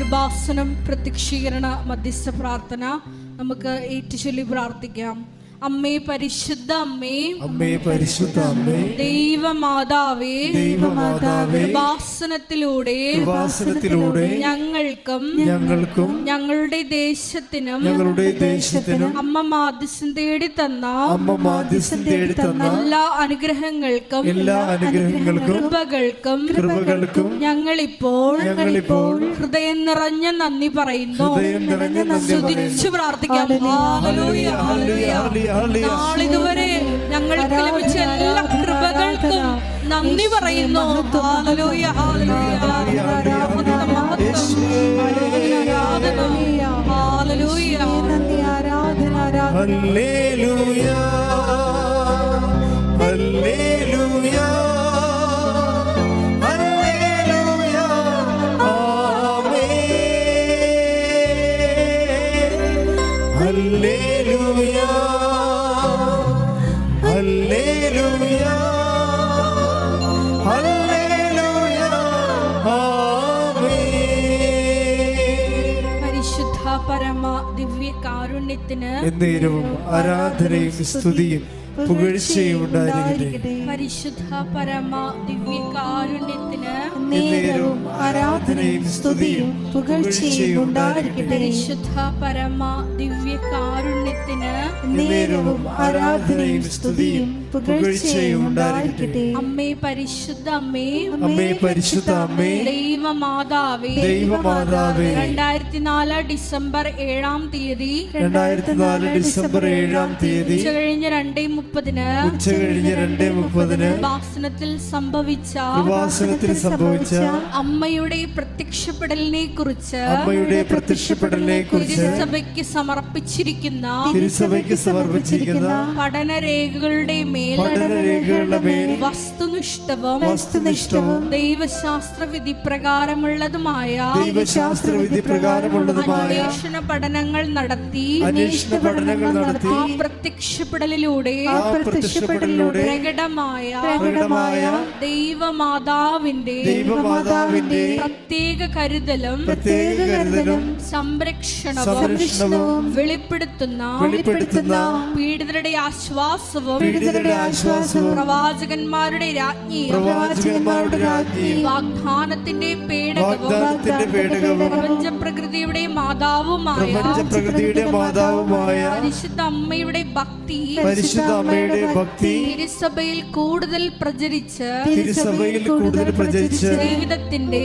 കൃപാസനം പ്രത്യക്ഷീകരണ മധ്യസ്ഥ പ്രാർത്ഥന നമുക്ക് ഏറ്റുചൊല്ലി പ്രാർത്ഥിക്കാം. അമ്മേ പരിശുദ്ധ അമ്മേ, അമ്മേ പരിശുദ്ധ അമ്മേ, ദൈവമാതാവേ, ദൈവമാതാവേ, കൃപാസനത്തിലൂടെ ഞങ്ങൾക്കും ഞങ്ങളുടെ ദേശത്തിനും അമ്മ മാധ്യസ്ഥം തേടി തന്ന എല്ലാ അനുഗ്രഹങ്ങൾക്കും കൃപകൾക്കും ഞങ്ങളിപ്പോൾ ഹൃദയം നിറഞ്ഞ നന്ദി പറയുന്നു. സ്തുതിച്ചു പ്രാർത്ഥിക്കാം. നാളിതുവരെ ഞങ്ങൾക്ക് ലഭിച്ച എല്ലാ കൃപകൾക്കും നന്ദി പറയുന്നു. ഹല്ലേലൂയ, ഹല്ലേലൂയ, ഹല്ലേലൂയ, ഹല്ലേലൂയ, ഹല്ലേലൂയ, ആമേൻ. ഹല്ലേലൂയ, ഹല്ലേലൂയ, ഹല്ലേലൂയ, ആമേൻ. പരിശുദ്ധ പരമ ദിവ്യ കാരുണ്യത്തിന് എന്നേരവും ആരാധനയും സ്തുതിയും പുകഴ്ചയും ഉണ്ടായിരിക്കട്ടെ. പരിശുദ്ധ പരമ ദിവ്യ കാരുണ്യത്തിന് എന്നേരവും ആരാധനയും സ്തുതിയും പുകഴ്ചയും ഉണ്ടായിരിക്കട്ടെ. പരിശുദ്ധ പരമ ദിവ്യ കാരുണ്യത്തിന് എന്നേരവും ആരാധനയും സ്തുതിയും പുകഴ്ചയും ഉണ്ടായിരിക്കട്ടെ. അമ്മേ പരിശുദ്ധ അമ്മേ, അമ്മേ പരിശുദ്ധ അമ്മേ, ദൈവമാതാവേ, ദൈവമാതാവേ, 2004 ഡിസംബർ 7-ാം തീയതി 2004 ഡിസംബർ 7-ാം തീയതി ഉച്ചകഴിഞ്ഞ് 2:30 2:30 കൃപാസനത്തിൽ സംഭവിച്ച അമ്മയുടെ പ്രത്യക്ഷപ്പെടലിനെ കുറിച്ച് തിരുസഭയ്ക്ക് സമർപ്പിച്ചിരിക്കുന്ന പഠനരേഖകളുടെ മേൽ വസ്തുനിഷ്ഠവും ദൈവശാസ്ത്ര വിധി പ്രകാരമുള്ളതുമായ അന്വേഷണ പഠനങ്ങൾ നടത്തി ആ പ്രത്യക്ഷപ്പെടലിലൂടെ പ്രകടമായ ദൈവമാതാവിന്റെ പ്രത്യേക കരുതലും സംരക്ഷണവും വെളിപ്പെടുത്തുന്ന പീഡിതരുടെ ആശ്വാസവും പ്രവാചകന്മാരുടെ രാജ്ഞിയും വാഗ്ദാനത്തിന്റെ പേടകവും പ്രപഞ്ചപ്രകൃതിയുടെ മാതാവുമായ പരിശുദ്ധ അമ്മയുടെ ഭക്തി തിരുസഭയിൽ കൂടുതൽ പ്രചരിച്ച് ജീവിതത്തിന്റെ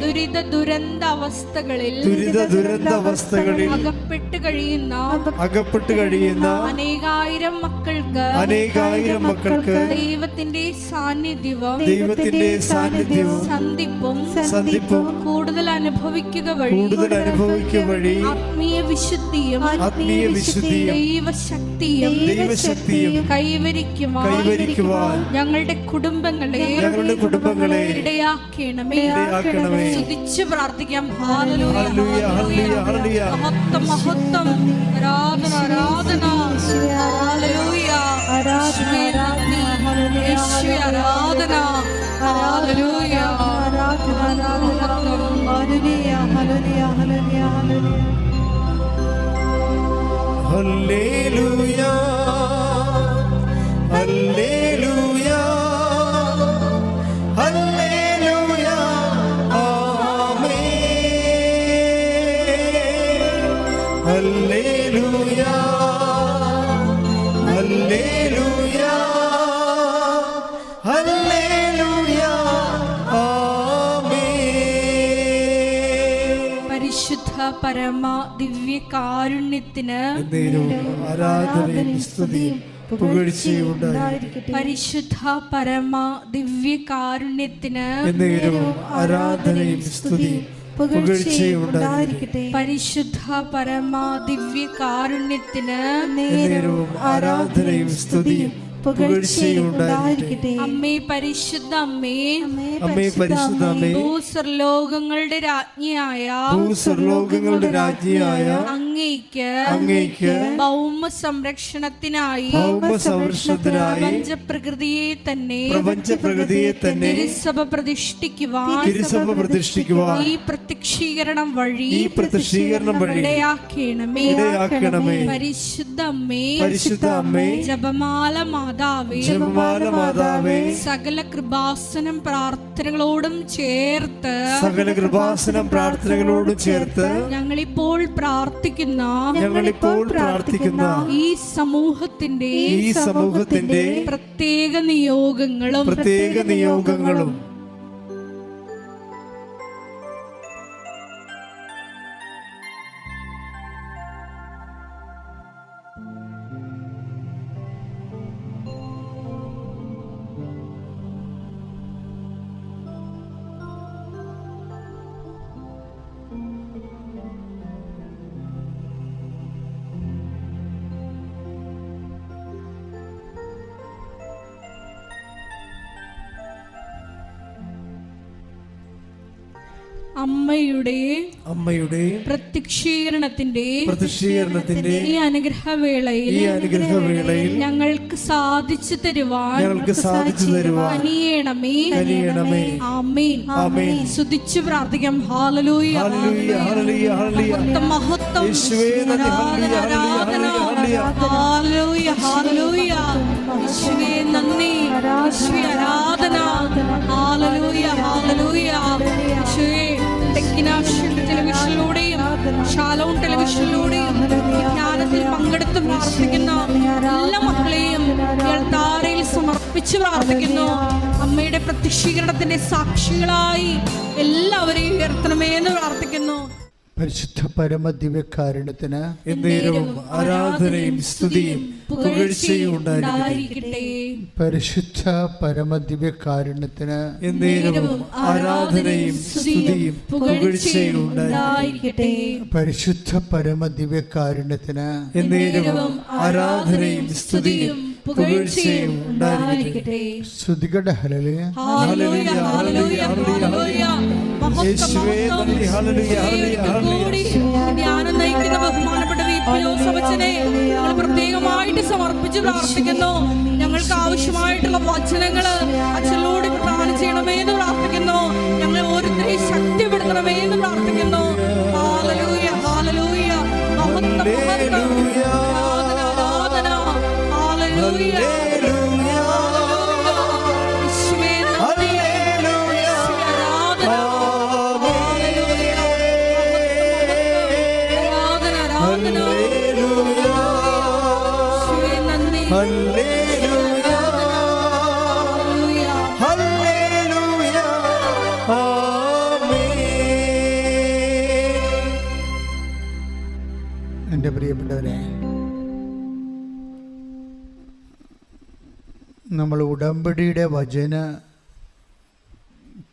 ദുരിത ദുരന്ത അവസ്ഥകളിൽ അകപ്പെട്ട് കഴിയുന്ന അനേകായിരം മക്കൾക്ക് ദൈവത്തിന്റെ സാന്നിധ്യവും സന്ധിപ്പും കൂടുതൽ അനുഭവിക്കുക വഴി ആത്മീയ വിശുദ്ധിയും ദൈവശക്തിയും കൈവരിക്കുവാൻ ഞങ്ങളുടെ കുടുംബങ്ങളെ ഇടയാക്കണമേ. സ്തുതിച്ച് പ്രാർത്ഥിക്കാം. ഹല്ലേലൂയ, ഹല്ലേലൂയ, മഹത്വം, ആരാധന, ഹല്ലേലൂയ, യേശുവേ നന്ദി, യേശുവേ ആരാധന, ഹല്ലേലൂയ, മഹത്വം, ഹല്ലേലൂയ, ഹല്ലേലൂയ, ഹല്ലേലൂയ, ഹല്ലേലൂയ, ഹല്ലേലൂയ, ആമേൻ. ഹല്ലേലൂയ, ഹല്ലേലൂയ, ഹല്ലേലൂയ, ആമേൻ. പരിശുദ്ധ പരമ ദിവ്യ കാരുണ്യത്തിന് ആരാധനയും സ്തുതിയും പുകഴ്ചയും ഉണ്ടായിരിക്കട്ടെ. പരിശുദ്ധ പരമ ദിവ്യ കാരുണ്യത്തിന് ആരാധനയും സ്തുതിയും പുകഴ്ചയും ഉണ്ടായിരിക്കട്ടെ. പരിശുദ്ധ പരമ ദിവ്യ കാരുണ്യത്തിന് ആരാധനയും സ്തുതിയും പുകഴ്ചയും ഉണ്ടായിരിക്കട്ടെ. അമ്മേ പരിശുദ്ധ അമ്മേ, അമ്മേ പരിശുദ്ധ അമ്മേ, ഭൂസ്വർലോകങ്ങളുടെ രാജ്ഞിയായ അങ്ങേയ്ക്ക് ഭൗമ സംരക്ഷണത്തിനായി പ്രപഞ്ചപ്രകൃതിയെ തന്നെ തിരുസഭ പ്രതിഷ്ഠിക്കുവാൻ ഈ പ്രത്യക്ഷീകരണം വഴി ഇടയാക്കണമേ. പരിശുദ്ധ അമ്മേ, ജപമാല മാതാവേ, സകല കൃപാസനം പ്രാർത്ഥനകളോടും ചേർത്ത് ഞങ്ങളിപ്പോൾ പ്രാർത്ഥിക്കുന്ന ഈ സമൂഹത്തിന്റെ പ്രത്യേക നിയോഗങ്ങളും അമ്മയുടെ പ്രത്യക്ഷീകരണത്തിന്റെ ഈ അനുഗ്രഹവേളയിൽ ഞങ്ങൾക്ക് സാധിച്ചു തരുവാൻ കനിയണമേ. ആമേൻ. സ്തുതിച്ചു പ്രാർത്ഥിക്കാം. ഹല്ലേലൂയ, മഹത്വം, ഹല്ലേലൂയ. യേശുവേ നന്ദി, യേശുവേ ആരാധന. ഹല്ലേലൂയ, യേശുവേ ടെലിവിഷനിലൂടെയും ഷാലോൺ ടെലിവിഷനിലൂടെയും ധ്യാനത്തിൽ പങ്കെടുത്ത് പ്രാർത്ഥിക്കുന്ന എല്ലാ മക്കളെയും താരയിൽ സമർപ്പിച്ച് പ്രാർത്ഥിക്കുന്നു. അമ്മയുടെ പ്രത്യക്ഷീകരണത്തിന്റെ സാക്ഷികളായി എല്ലാവരെയും ഉയർത്തണമേ എന്ന് പ്രാർത്ഥിക്കുന്നു. പരിശുദ്ധ പരമദിവ്യകാരുണ്യത്തിന് എന്നേരവും ആരാധനയും സ്തുതിയും പുകഴ്ചയും ഉണ്ടായിരിക്കട്ടെ. പരിശുദ്ധ പരമദിവ്യകാരുണ്യത്തിന് എന്നേരവും ആരാധനയും സ്തുതിയും പുകഴ്ചയും ഉണ്ടായിരിക്കട്ടെ. പരിശുദ്ധ പരമദിവ്യകാരുണ്യത്തിന് എന്നേരവും ആരാധനയും സ്തുതിയും പുകഴ്ചയും ഉണ്ടായിരിക്കട്ടെ. സ്തുതികളുടെ ഹല്ലേലൂയ, ഹല്ലേലൂയ, ഹല്ലേലൂയ, ഹല്ലേലൂയ. യേശുവേ നന്ദി. ഹല്ലേലൂയ, ഹല്ലേലൂയ. ധ്യാനം നയിക്കുന്ന ബഹുമാനപ്പെട്ട വിപിയോസവച്ചനെ ഞങ്ങൾ പ്രത്യേകമായിട്ട് സമർപ്പിച്ച് പ്രാർത്ഥിക്കുന്നു. ഞങ്ങൾക്ക് ആവശ്യമായിട്ടുള്ള വചനങ്ങള് അച്ഛനോട് പ്രദാനം ചെയ്യണമേ എന്ന് പ്രാർത്ഥിക്കുന്നു. ഞങ്ങളെ ഓരോരുത്തരെയും ശക്തിപ്പെടുത്തണമേ എന്ന് പ്രാർത്ഥിക്കുന്നു. Hallelujah, hallelujah. മഹത്വം, ആരാധന. ഹല്ലേലൂയ. എൻ്റെ പ്രിയപ്പെട്ടവരെ, നമ്മൾ ഉടമ്പടിയുടെ വചന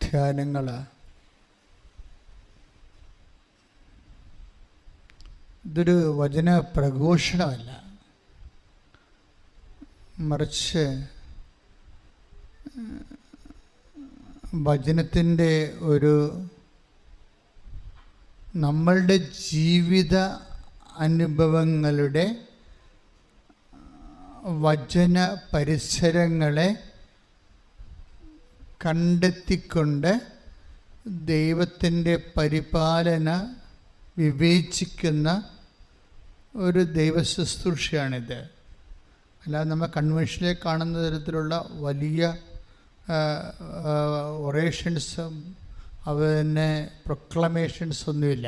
ധ്യാനങ്ങൾ ഇതൊരു വചന പ്രഘോഷണമല്ല, മറിച്ച് വചനത്തിൻ്റെ ഒരു നമ്മളുടെ ജീവിത അനുഭവങ്ങളുടെ വചന പരിസരങ്ങളെ കണ്ടെത്തിക്കൊണ്ട് ദൈവത്തിൻ്റെ പരിപാലന വിവേചിക്കുന്ന ഒരു ദൈവശുശ്രൂഷയാണിത്. അല്ലാതെ നമ്മൾ കൺവെൻഷനിൽ കാണുന്ന തരത്തിലുള്ള വലിയ ഒറേഷൻസും അതുതന്നെ പ്രൊക്ലമേഷൻസ് ഒന്നുമില്ല.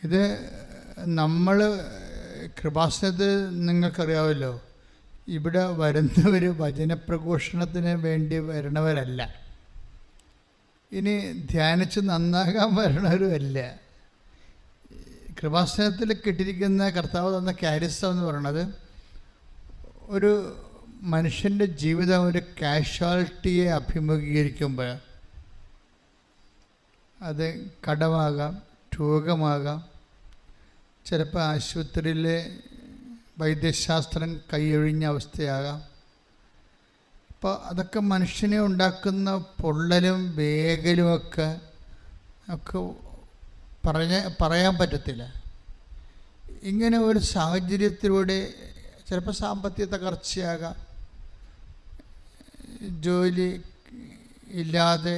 ഇത് നമ്മൾ കൃപാസനത്തിൽ നിങ്ങൾക്കറിയാമല്ലോ, ഇവിടെ വരുന്നവർ വചനപ്രഘോഷണത്തിന് വേണ്ടി വരണവരല്ല, ഇനി ധ്യാനിച്ച് നന്നാകാൻ വരണവരുമല്ല. കൃപാസനത്തിൽ കിട്ടിയിരിക്കുന്ന കർത്താവ് തന്ന കാരിസ്തം എന്ന് പറയുന്നത് ഒരു മനുഷ്യൻ്റെ ജീവിതം ഒരു കാഷ്വാലിറ്റിയെ അഭിമുഖീകരിക്കുമ്പോൾ, അത് കടമാകാം, രോഗമാകാം, ചിലപ്പോൾ ആശുപത്രിയിൽ വൈദ്യശാസ്ത്രം കൈയൊഴിഞ്ഞ അവസ്ഥയാകാം. അപ്പോൾ അതൊക്കെ മനുഷ്യനെ ഉണ്ടാക്കുന്ന പൊള്ളലും വേഗലുമൊക്കെ പറയാൻ പറ്റത്തില്ല. ഇങ്ങനെ ഒരു സാഹചര്യത്തിലൂടെ ചിലപ്പോൾ സാമ്പത്തിക തകർച്ചയാകാം, ജോലി ഇല്ലാതെ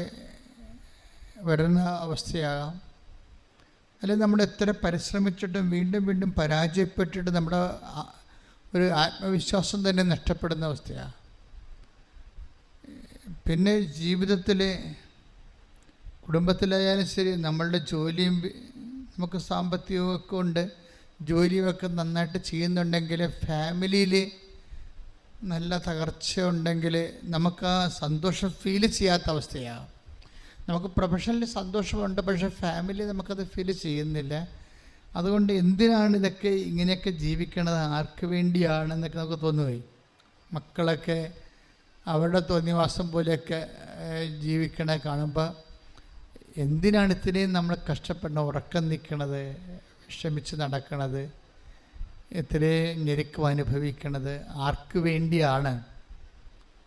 വരുന്ന അവസ്ഥയാകാം, അല്ലെങ്കിൽ നമ്മൾ എത്ര പരിശ്രമിച്ചിട്ടും വീണ്ടും വീണ്ടും പരാജയപ്പെട്ടിട്ട് നമ്മുടെ ഒരു ആത്മവിശ്വാസം തന്നെ നഷ്ടപ്പെടുന്ന അവസ്ഥയാണ്. പിന്നെ ജീവിതത്തിൽ കുടുംബത്തിലായാലും ശരി, നമ്മളുടെ ജോലിയും നമുക്ക് സാമ്പത്തികമൊക്കെ ഉണ്ട്, ജോലിയൊക്കെ നന്നായിട്ട് ചെയ്യുന്നുണ്ടെങ്കിൽ ഫാമിലിയിൽ നല്ല തകർച്ച ഉണ്ടെങ്കിൽ നമുക്ക് ആ സന്തോഷം ഫീൽ ചെയ്യാത്ത അവസ്ഥയാണ്. നമുക്ക് പ്രൊഫഷണലി സന്തോഷമുണ്ട്, പക്ഷേ ഫാമിലി നമുക്കത് ഫീൽ ചെയ്യുന്നില്ല. അതുകൊണ്ട് എന്തിനാണ് ഇതൊക്കെ ഇങ്ങനെയൊക്കെ ജീവിക്കണത്, ആർക്ക് വേണ്ടിയാണെന്നൊക്കെ നമുക്ക് തോന്നുപോയി. മക്കളൊക്കെ അവരുടെ തോന്നിവാസം പോലെയൊക്കെ ജീവിക്കണ കാണുമ്പോൾ എന്തിനാണ് ഇത്രയും നമ്മൾ കഷ്ടപ്പെടണം, ഉറക്കം നിൽക്കണത്, വിഷമിച്ച് നടക്കണത്, ഇത്രയും ഞെരുക്കം അനുഭവിക്കണത് ആർക്ക് വേണ്ടിയാണ്?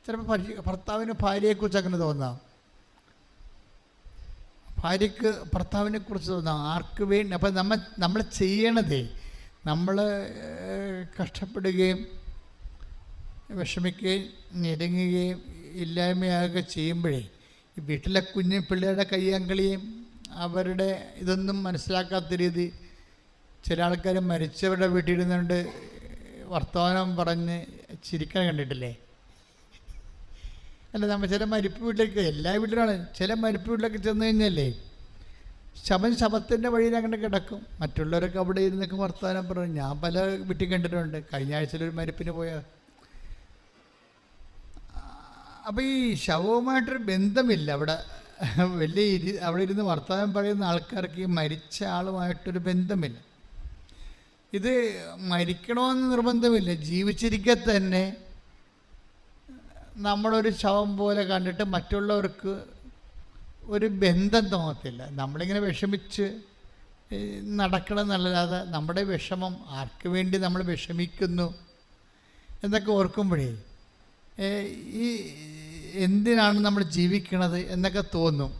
ചിലപ്പോൾ ഭർത്താവിന് ഭാര്യയെക്കുറിച്ച് അങ്ങനെ തോന്നാം, ഭാര്യയ്ക്ക് ഭർത്താവിനെ കുറിച്ച് തോന്നാം, ആർക്ക് വേണ്ടി? അപ്പം നമ്മൾ ചെയ്യണതേ, നമ്മൾ കഷ്ടപ്പെടുകയും വിഷമിക്കുകയും ഞെരുങ്ങുകയും ഇല്ലായ്മയാകുക ചെയ്യുമ്പോഴേ ഈ വീട്ടിലെ കുഞ്ഞു പിള്ളേരുടെ കയ്യാങ്കളിയും അവരുടെ ഇതൊന്നും മനസ്സിലാക്കാത്ത രീതി ചില ആൾക്കാർ മരിച്ചവരുടെ വീട്ടിലിരുന്നുകൊണ്ട് വർത്തമാനം പറഞ്ഞ് ചിരിക്കാൻ കണ്ടിട്ടില്ലേ? അല്ല, നമ്മൾ ചില മരിപ്പ് വീട്ടിലേക്ക്, എല്ലാ വീട്ടിലാണ്, ചില മരിപ്പ് വീട്ടിലൊക്കെ ചെന്ന് കഴിഞ്ഞല്ലേ ശവത്തിൻ്റെ വഴിയിൽ അങ്ങനെ കിടക്കും, മറ്റുള്ളവരൊക്കെ അവിടെ ഇരുന്നൊക്കെ വർത്തമാനം പറഞ്ഞു. ഞാൻ പല വീട്ടിൽ കണ്ടിട്ടുണ്ട്. കഴിഞ്ഞ ആഴ്ചയിലൊരു മരിപ്പിന് പോയ, അപ്പോൾ ഈ ശവവുമായിട്ടൊരു ബന്ധമില്ല അവിടെ, അവിടെ ഇരുന്ന് വർത്തമാനം പറയുന്ന ആൾക്കാർക്ക് ഈ മരിച്ച ആളുമായിട്ടൊരു ബന്ധമില്ല. ഇത് മരിക്കണമെന്ന് നിർബന്ധമില്ല, ജീവിച്ചിരിക്കെ തന്നെ നമ്മളൊരു ശവം പോലെ കണ്ടിട്ട് മറ്റുള്ളവർക്ക് ഒരു ബന്ധം തോന്നത്തില്ല. നമ്മളിങ്ങനെ വിഷമിച്ച് നടക്കണം എന്നല്ലാതെ നമ്മുടെ വിഷമം ആർക്ക് വേണ്ടി നമ്മൾ വിഷമിക്കുന്നു എന്നൊക്കെ ഓർക്കുമ്പോഴേ ഈ എന്തിനാണ് നമ്മൾ ജീവിക്കണത് എന്നൊക്കെ തോന്നും.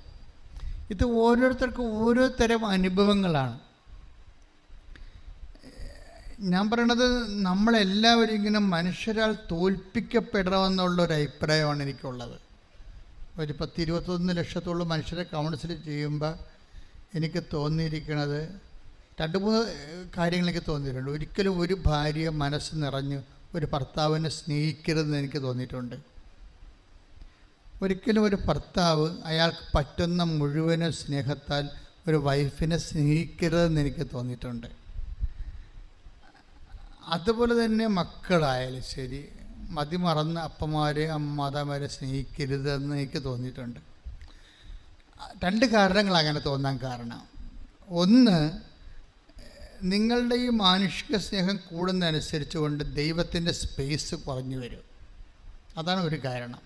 ഇത് ഓരോരുത്തർക്കും ഓരോ തരം അനുഭവങ്ങളാണ്. ഞാൻ പറയണത്, നമ്മളെല്ലാവരും ഇങ്ങനെ മനുഷ്യരാൽ തോൽപ്പിക്കപ്പെടണമെന്നുള്ളൊരു അഭിപ്രായമാണ് എനിക്കുള്ളത്. ഒരു 10-21 ലക്ഷത്തോളം മനുഷ്യരെ കൗൺസിൽ ചെയ്യുമ്പോൾ എനിക്ക് തോന്നിയിരിക്കുന്നത് 2-3 കാര്യങ്ങൾ എനിക്ക് തോന്നിയിട്ടുണ്ട്. ഒരിക്കലും ഒരു ഭാര്യ മനസ്സ് നിറഞ്ഞ് ഒരു ഭർത്താവിനെ സ്നേഹിക്കരുതെന്ന് എനിക്ക് തോന്നിയിട്ടുണ്ട്. ഒരിക്കലും ഒരു ഭർത്താവ് അയാൾക്ക് പറ്റുന്ന മുഴുവനും സ്നേഹത്താൽ ഒരു വൈഫിനെ സ്നേഹിക്കരുതെന്ന് എനിക്ക് തോന്നിയിട്ടുണ്ട്. അതുപോലെ തന്നെ മക്കളായാലും ശരി, മതിമറന്ന അപ്പന്മാരെ മാതാമാരെ സ്നേഹിക്കരുതെന്ന് എനിക്ക് തോന്നിയിട്ടുണ്ട്. 2 കാരണങ്ങൾ അങ്ങനെ തോന്നാൻ കാരണം. ഒന്ന്, നിങ്ങളുടെ ഈ മാനുഷിക സ്നേഹം കൂടുന്നതനുസരിച്ച് കൊണ്ട് ദൈവത്തിൻ്റെ സ്പേസ് കുറഞ്ഞു വരും. അതാണ് ഒരു കാരണം.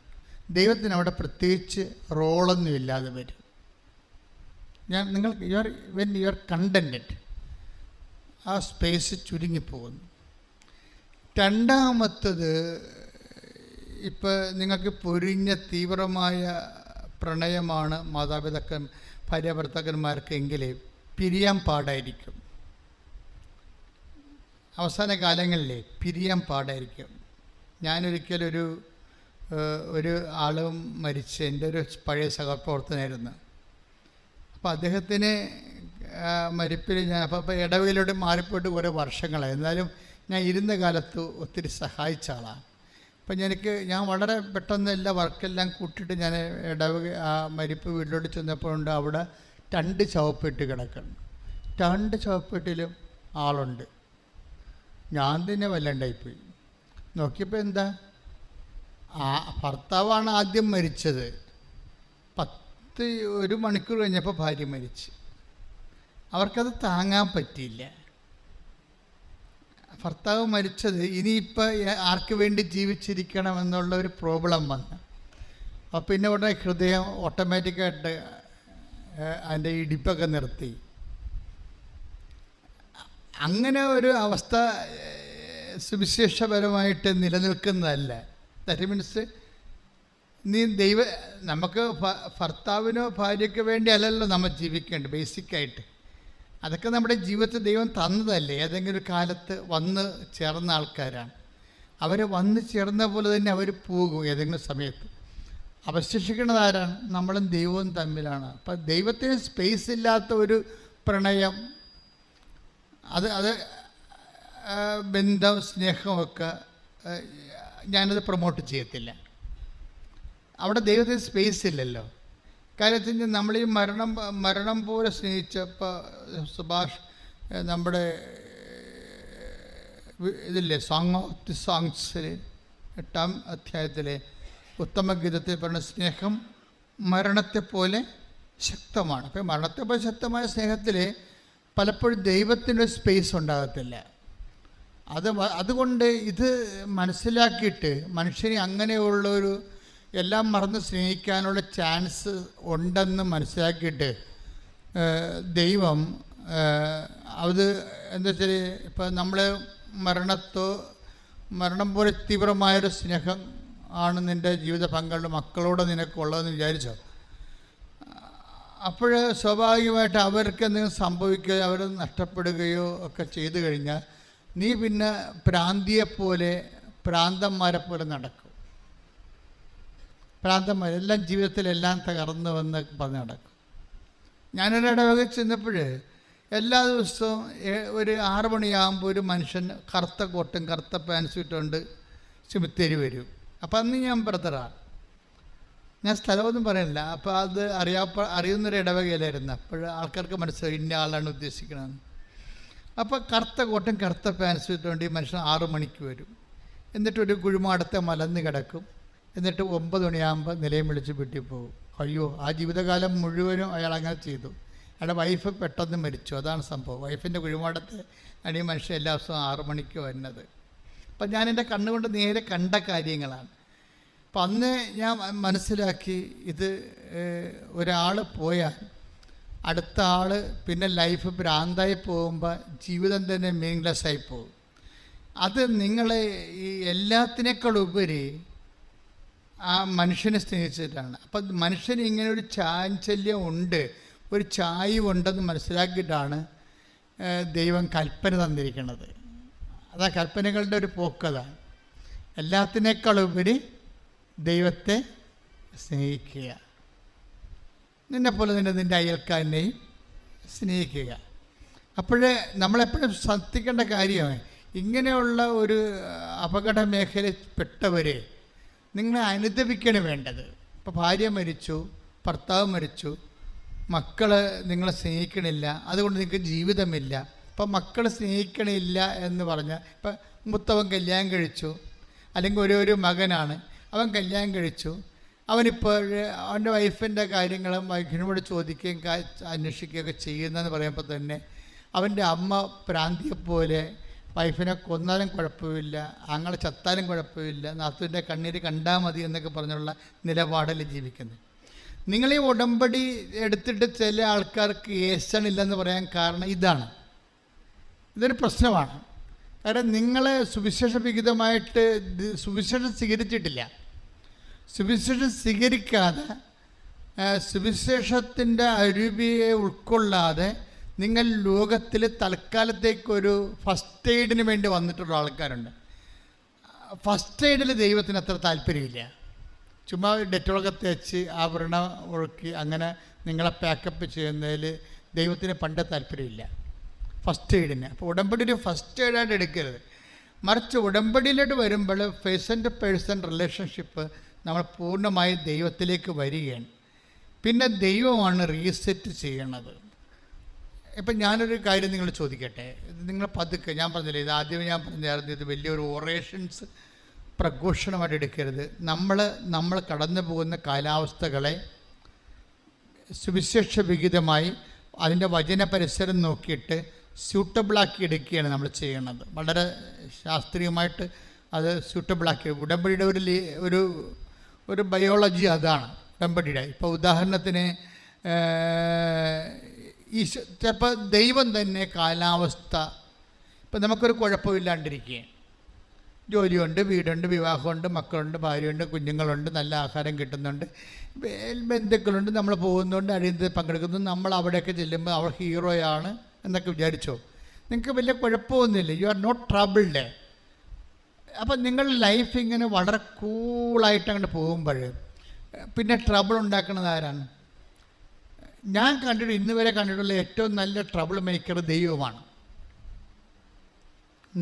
ദൈവത്തിന് അവിടെ പ്രത്യേകിച്ച് റോളൊന്നും ഇല്ലാതെ വരും. നിങ്ങൾക്ക് വെൻ യു ആർ കണ്ടൻറ്റഡ്, ആ സ്പേസ് ചുരുങ്ങിപ്പോകുന്നു. രണ്ടാമത്തത്, ഇപ്പോൾ നിങ്ങൾക്ക് പൊരിഞ്ഞ തീവ്രമായ പ്രണയമാണ് ഭാര്യ ഭർത്താക്കന്മാർക്കെങ്കിൽ പിരിയാൻ പാടായിരിക്കും. അവസാന കാലങ്ങളിലെ പിരിയാൻ പാടായിരിക്കും. ഞാനൊരിക്കലൊരു ആളും മരിച്ച്, എൻ്റെ ഒരു പഴയ സഹപ്രവർത്തനായിരുന്നു. അപ്പോൾ അദ്ദേഹത്തിന് മരിപ്പിൽ ഞാൻ അപ്പോൾ ഇടവകയിലൂടെ മാറിപ്പോയിട്ട് കുറേ വർഷങ്ങളായി. എന്നാലും ഞാൻ ഇരുന്ന കാലത്ത് ഒത്തിരി സഹായിച്ച ആളാണ്. അപ്പം ഞാൻ വളരെ പെട്ടെന്ന് എല്ലാ വർക്കെല്ലാം കൂട്ടിയിട്ട് ഞാൻ ഇടവക ആ മരിപ്പ് വീട്ടിലോട്ട് ചെന്നപ്പോഴുണ്ട് അവിടെ 2 ശവപ്പെട്ടി കിടക്കുന്നു. 2 ശവപ്പെട്ടിലും ആളുണ്ട്. ഞാൻ തന്നെ വല്ലാണ്ടായിപ്പോയി. നോക്കിയപ്പോൾ എന്താ, ഭർത്താവാണ് ആദ്യം മരിച്ചത്. 1 മണിക്കൂർ കഴിഞ്ഞപ്പോൾ ഭാര്യ മരിച്ച്. അവർക്കത് താങ്ങാൻ പറ്റിയില്ല. ഭർത്താവ് മരിച്ചത് ഇനിയിപ്പോൾ ആർക്ക് വേണ്ടി ജീവിച്ചിരിക്കണം എന്നുള്ള ഒരു പ്രോബ്ലം വന്നു. അപ്പോൾ പിന്നെ ഉടനെ ഹൃദയം ഓട്ടോമാറ്റിക്കായിട്ട് അതിൻ്റെ ഇടിപ്പൊക്കെ നിർത്തി. അങ്ങനെ ഒരു അവസ്ഥ സുവിശേഷപരമായിട്ട് നിലനിൽക്കുന്നതല്ല. ദാറ്റ് മീൻസ് നമുക്ക് ഭർത്താവിനോ ഭാര്യയ്ക്കോ വേണ്ടി അല്ലല്ലോ നമ്മൾ ജീവിക്കേണ്ടത്. ബേസിക്കായിട്ട് അതൊക്കെ നമ്മുടെ ജീവിതത്തിൽ ദൈവം തന്നതല്ലേ. ഏതെങ്കിലും ഒരു കാലത്ത് വന്ന് ചേർന്ന ആൾക്കാരാണ്. അവർ വന്ന് ചേർന്ന പോലെ തന്നെ അവർ പോകും ഏതെങ്കിലും സമയത്ത്. അവശേഷിക്കുന്നത് ആരാണ്? നമ്മളും ദൈവവും തമ്മിലാണ്. അപ്പം ദൈവത്തിന് സ്പേസ് ഇല്ലാത്ത ഒരു പ്രണയം, അത് ബന്ധം, സ്നേഹമൊക്കെ ഞാനത് പ്രൊമോട്ട് ചെയ്യത്തില്ല. അവിടെ ദൈവത്തിന് സ്പേസ് ഇല്ലല്ലോ. കാര്യത്തിന് നമ്മൾ ഈ മരണം പോലെ സ്നേഹിച്ചപ്പോൾ സുഭാഷ് നമ്മുടെ ഇതില്ലേ സോങ് ഓഫ് ദി സോങ്സിൽ 8-ാം അധ്യായത്തിലെ ഉത്തമഗീതത്തിൽ പറഞ്ഞ സ്നേഹം മരണത്തെപ്പോലെ ശക്തമാണ്. അപ്പോൾ മരണത്തെപ്പോലെ ശക്തമായ സ്നേഹത്തിൽ പലപ്പോഴും ദൈവത്തിനൊരു സ്പേസ് ഉണ്ടാകത്തില്ല. അതുകൊണ്ട് ഇത് മനസ്സിലാക്കിയിട്ട് മനുഷ്യനെ അങ്ങനെയുള്ളൊരു എല്ലാം മറന്ന് സ്നേഹിക്കാനുള്ള ചാൻസ് ഉണ്ടെന്ന് മനസ്സിലാക്കിയിട്ട് ദൈവം അത് എന്താ വെച്ചാൽ ഇപ്പം നമ്മൾ മരണം പോലെ തീവ്രമായൊരു സ്നേഹം ആണ് നിൻ്റെ ജീവിത പങ്കാളിയുടെ മക്കളോട് നിനക്കുള്ളതെന്ന് വിചാരിച്ചോ. അപ്പോൾ സ്വാഭാവികമായിട്ട് അവർക്ക് എന്തെങ്കിലും സംഭവിക്കുകയോ അവർ നഷ്ടപ്പെടുകയോ ഒക്കെ ചെയ്തു കഴിഞ്ഞാൽ നീ പിന്നെ ഭ്രാന്തന്മാരെ പോലെ നടക്കും. ഭ്രാന്തന്മാരെല്ലാം ജീവിതത്തിലെല്ലാം തകർന്നു വന്ന് പറഞ്ഞ് നടക്കും. ഞാനൊരിടവക ചെന്നപ്പോൾ എല്ലാ ദിവസവും ഒരു 6 മണിയാകുമ്പോൾ ഒരു മനുഷ്യൻ കറുത്ത കോട്ടും കറുത്ത പാൻസും ഇട്ടുകൊണ്ട് ചെമിത്തേരി വരും. അപ്പം അന്ന് ഞാൻ ബ്രദറാണ്, ഞാൻ സ്ഥലമൊന്നും പറയില്ല. അപ്പോൾ അത് അറിയുന്നൊരു ഇടവകയിലായിരുന്നു. അപ്പോൾ ആൾക്കാർക്ക് മനസ്സിലായി ഇന്ന ആളാണ് ഉദ്ദേശിക്കണമെന്ന്. അപ്പോൾ കറുത്ത കോട്ടും കറുത്ത പാൻസും ഇട്ടുകൊണ്ട് ഈ മനുഷ്യൻ 6 മണിക്ക് വരും. എന്നിട്ടൊരു കുഴിമാടത്തെ മലന്ന് കിടക്കും. എന്നിട്ട് 9 മണിയാകുമ്പോൾ നിലയം വിളിച്ച് വീട്ടിൽ പോകും. അയ്യോ, ആ ജീവിതകാലം മുഴുവനും അയാൾ അങ്ങനെ ചെയ്തു. അയാളുടെ വൈഫ് പെട്ടെന്ന് മരിച്ചു. അതാണ് സംഭവം. വൈഫിൻ്റെ കുഴിമാടത്തെ ആണ് ഈ മനുഷ്യൻ എല്ലാ ദിവസവും 6 മണിക്ക് വരുന്നത്. അപ്പം ഞാൻ എൻ്റെ കണ്ണുകൊണ്ട് നേരെ കണ്ട കാര്യങ്ങളാണ്. അപ്പം അന്ന് ഞാൻ മനസ്സിലാക്കി ഇത് ഒരാൾ പോയാൽ അടുത്ത ആൾ പിന്നെ ലൈഫ് ഭ്രാന്തായി പോകുമ്പോൾ ജീവിതം തന്നെ മീനിങ്ലെസ് ആയി പോകും. അത് നിങ്ങളെ ഈ എല്ലാത്തിനേക്കാളുപരി ആ മനുഷ്യനെ സ്നേഹിച്ചിട്ടാണ്. അപ്പം മനുഷ്യന് ഇങ്ങനെ ഒരു ചാഞ്ചല്യം ഉണ്ട്, ഒരു ചായ്വുണ്ടെന്ന് മനസ്സിലാക്കിയിട്ടാണ് ദൈവം കൽപ്പന തന്നിരിക്കുന്നത്. അതാ കൽപ്പനകളുടെ ഒരു പോക്കതാണ്. എല്ലാത്തിനേക്കാളുപരി ദൈവത്തെ സ്നേഹിക്കുക, നിന്നെപ്പോലെ തന്നെ നിൻ്റെ അയൽക്കാരനെയും സ്നേഹിക്കുക. അപ്പോഴേ നമ്മളെപ്പോഴും ശ്രദ്ധിക്കേണ്ട കാര്യമാണ്, ഇങ്ങനെയുള്ള ഒരു അപകട മേഖലയിൽ പെട്ടവരെ നിങ്ങളെ അനുദപിക്കണം വേണ്ടത്. ഇപ്പോൾ ഭാര്യ മരിച്ചു, ഭർത്താവ് മരിച്ചു, മക്കൾ നിങ്ങളെ സ്നേഹിക്കണില്ല, അതുകൊണ്ട് നിങ്ങൾക്ക് ജീവിതമില്ല. ഇപ്പം മക്കൾ സ്നേഹിക്കണില്ല എന്ന് പറഞ്ഞാൽ, ഇപ്പം മൂത്തവൻ കല്യാണം കഴിച്ചു, അല്ലെങ്കിൽ ഒരു മകനാണ്, അവൻ കല്യാണം കഴിച്ചു, അവനിപ്പോൾ അവൻ്റെ വൈഫിൻ്റെ കാര്യങ്ങളും വൈഫിനോട് ചോദിക്കുകയും അന്വേഷിക്കുകയൊക്കെ ചെയ്യുന്നതെന്ന് പറയുമ്പോൾ തന്നെ അവൻ്റെ അമ്മ പ്രാന്തിയെപ്പോലെ വൈഫിനെ കൊന്നാലും കുഴപ്പമില്ല, ആങ്ങളെ ചത്താലും കുഴപ്പമില്ല, നാത്തുവിൻ്റെ കണ്ണീര് കണ്ടാൽ മതി എന്നൊക്കെ പറഞ്ഞുള്ള നിലപാടിൽ ജീവിക്കുന്നത്. നിങ്ങളീ ഉടമ്പടി എടുത്തിട്ട് ചില ആൾക്കാർക്ക് ഏശണില്ലെന്ന് പറയാൻ കാരണം ഇതൊരു പ്രശ്നമാണ്. കാരണം നിങ്ങളെ സുവിശേഷവിഹിതമായിട്ട് സുവിശേഷം സ്വീകരിച്ചിട്ടില്ല. സുവിശേഷം സ്വീകരിക്കാതെ സുവിശേഷത്തിൻ്റെ അരുവിയെ ഉൾക്കൊള്ളാതെ നിങ്ങൾ ലോകത്തിൽ തൽക്കാലത്തേക്കൊരു ഫസ്റ്റ് എയ്ഡിന് വേണ്ടി വന്നിട്ടുള്ള ആൾക്കാരുണ്ട്. ഫസ്റ്റ് എയ്ഡിൽ ദൈവത്തിന് അത്ര താല്പര്യമില്ല. ചുമ്മാ ഡെറ്റോളൊക്കെ തേച്ച് ആവരണം ഒഴുക്കി അങ്ങനെ നിങ്ങളെ പാക്കപ്പ് ചെയ്യുന്നതിൽ ദൈവത്തിന് പണ്ട് താല്പര്യമില്ല, ഫസ്റ്റ് എയ്ഡിന്. അപ്പോൾ ഉടമ്പടി ഒരു ഫസ്റ്റ് എയ്ഡായിട്ട് എടുക്കരുത്. മറിച്ച് ഉടമ്പടിയിലോട്ട് വരുമ്പോൾ പേഴ്സൺ റിലേഷൻഷിപ്പ് നമ്മൾ പൂർണ്ണമായി ദൈവത്തിലേക്ക് വരികയാണ്. പിന്നെ ദൈവമാണ് റീസെറ്റ് ചെയ്യണത്. ഇപ്പം ഞാനൊരു കാര്യം നിങ്ങൾ ചോദിക്കട്ടെ, നിങ്ങൾ പതുക്കെ, ഞാൻ പറഞ്ഞില്ലേ, ഇത് ആദ്യമേ ഞാൻ പറഞ്ഞായിരുന്നു, ഇത് വലിയൊരു ഒറേഷൻസ് പ്രഘോഷണമായിട്ട് എടുക്കരുത്. നമ്മൾ കടന്നു പോകുന്ന കാലാവസ്ഥകളെ സുവിശേഷ വിഹിതമായി അതിൻ്റെ വചന പരിസരം നോക്കിയിട്ട് സ്യൂട്ടബിളാക്കി എടുക്കുകയാണ് നമ്മൾ ചെയ്യണത്. വളരെ ശാസ്ത്രീയമായിട്ട് അത് സ്യൂട്ടബിളാക്കി. ഉടമ്പടിയുടെ ഒരു ബയോളജി അതാണ് ഉടമ്പടിയുടെ. ഇപ്പോൾ ഉദാഹരണത്തിന് ചിലപ്പോൾ ദൈവം തന്നെ കാലാവസ്ഥ, ഇപ്പം നമുക്കൊരു കുഴപ്പമില്ലാണ്ടിരിക്കുകയാണ്, ജോലിയുണ്ട്, വീടുണ്ട്, വിവാഹമുണ്ട്, മക്കളുണ്ട്, ഭാര്യയുണ്ട്, കുഞ്ഞുങ്ങളുണ്ട്, നല്ല ആഹാരം കിട്ടുന്നുണ്ട്, ബന്ധുക്കളുണ്ട്, നമ്മൾ പോകുന്നുണ്ട്, അഴിയന്തത്തിൽ പങ്കെടുക്കുന്നു. നമ്മൾ അവിടെയൊക്കെ ചെല്ലുമ്പോൾ അവർ ഹീറോയാണ് എന്നൊക്കെ വിചാരിച്ചോ? നിങ്ങൾക്ക് വലിയ കുഴപ്പമൊന്നുമില്ല. You are not troubled. അപ്പം നിങ്ങളുടെ ലൈഫ് ഇങ്ങനെ വളരെ കൂളായിട്ട് അങ്ങോട്ട് പോകുമ്പോൾ പിന്നെ ട്രബിൾ ഉണ്ടാക്കുന്നത് ആരാണ്? ഞാൻ കണ്ടിട്ട് ഇന്ന് വരെ കണ്ടിട്ടുള്ള ഏറ്റവും നല്ല ട്രബിൾ മേക്കർ ദൈവമാണ്.